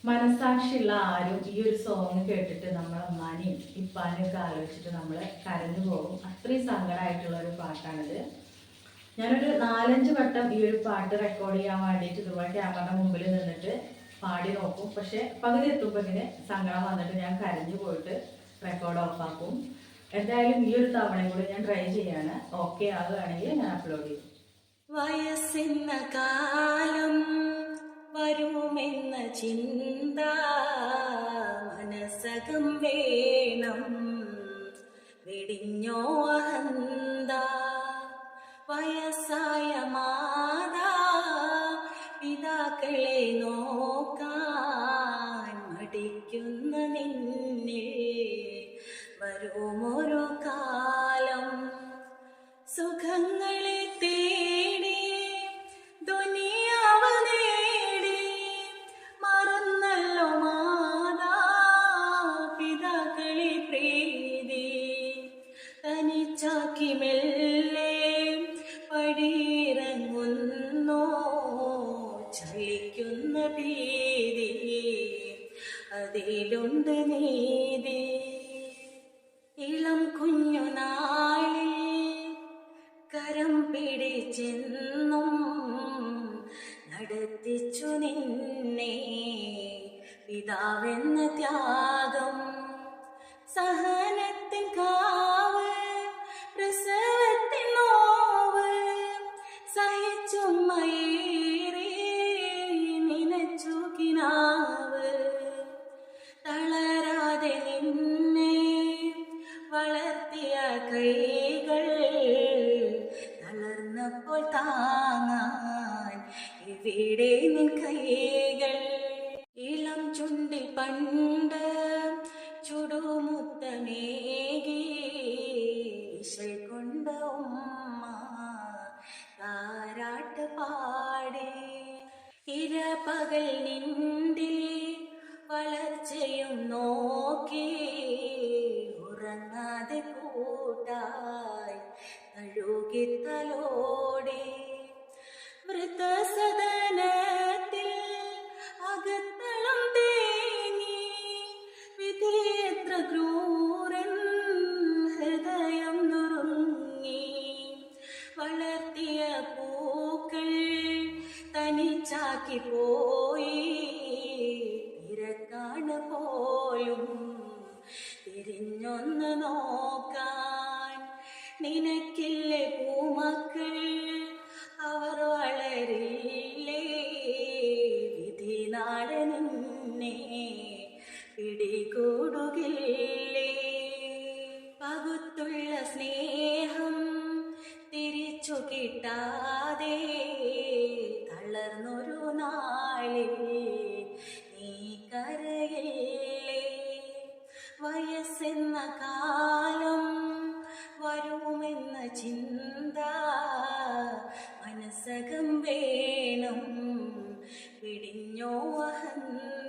മനസാക്ഷിയുള്ള ആരും ഈ ഒരു സോങ് കേട്ടിട്ട് നമ്മളെ അമ്മാനെയും ഇപ്പാനെയൊക്കെ ആലോചിച്ചിട്ട് നമ്മൾ കരഞ്ഞു പോകും. അത്രയും സങ്കടമായിട്ടുള്ള ഒരു പാട്ടാണിത്. ഞാനൊരു 4-5 വട്ടം ഈ ഒരു പാട്ട് റെക്കോർഡ് ചെയ്യാൻ വേണ്ടിയിട്ട് ഇതുപോലെ ക്യാമറയുടെ മുമ്പിൽ നിന്നിട്ട് പാടി നോക്കും. പക്ഷെ പകുതി എത്തുമ്പോൾ ഇങ്ങനെ സങ്കടം വന്നിട്ട് ഞാൻ കരഞ്ഞു പോയിട്ട് റെക്കോർഡ് ഓഫാക്കും. എന്തായാലും ഈ ഒരു തവണയും കൂടി ഞാൻ ട്രൈ ചെയ്യാണ്. ഓക്കെ ആകുകയാണെങ്കിൽ ഞാൻ അപ്ലോഡ് ചെയ്യും. വയസ്സെന്ന കാലം വരുമെന്ന ചിന്ത മനസ്സകം വേണം, വെടിഞ്ഞോ അഹന്ത. വയസ്സായ മാതാ പിതാക്കളെ നോക്കാൻ മടിക്കുന്ന നിന്നിൽ വരുമൊരു കാലം. സുഖങ്ങളെ തേടി ദുനിയാവ് നേടി മറന്നല്ലോ മാതാ പിതാക്കളെ പ്രീതി. തനിച്ചാക്കി മെല്ലെ പടിയിറങ്ങുന്നോ ചലിക്കുന്ന ഭീതി, അതിലുണ്ട് നീതി. ഇളം കുഞ്ഞുനാളിൽ കരം പിടിച്ചെന്നും നടത്തിച്ചു നിന്നെ പിതാവെന്ന ത്യാഗം. സഹനത്തിൻ കാവ് പ്രസവത്തിൻ നോവ് സഹിച്ചുമ്മയേറി നിനച്ചു കിനാവ്. തളരാതെ നിന്നെ വളർത്തിയ കൈകൾ തളർന്നപ്പോൾ താങ്ങാൻ ഇവിടെ നിൻ കൈകൾ. ഇളം ചുണ്ടിൽ പണ്ട് ചുടുമുത്തമേകി ഇശൽ കൊണ്ട് ഉമ്മ താരാട്ട് പാടി. ഇരപകൽ നിന്റെ വളർച്ചയും നോക്കി ഉറങ്ങാതെ കൂട്ടായി തഴുകി തലോടി. വൃദ്ധസദനത്തിൽ അകത്തളം തേങ്ങി വിധി എത്ര ക്രൂരൻ ഹൃദയം നുറുങ്ങി. വളർത്തിയ പൂക്കൾ തനിച്ചാക്കി പോയി, തിരക്കാണ് പോലും തിരിഞ്ഞൊന്ന് നോക്കാൻ. നിനക്കില്ലേ പൂമക്കൾ, അവർ വളരില്ലേ, വിധി നാളെ നിന്നെ പിടികൂടുകില്ലേ. പകുത്തുള്ള സ്നേഹം തിരിച്ചു കിട്ടാതെ തളർന്നൊരു നാളിൽ നീ കരയില്ലേ. വയസ്സെന്ന കാലം വരുമെന്ന ചിന്ത മനസ്സകം വേണം, പിടിഞ്ഞോ അഹന്ത.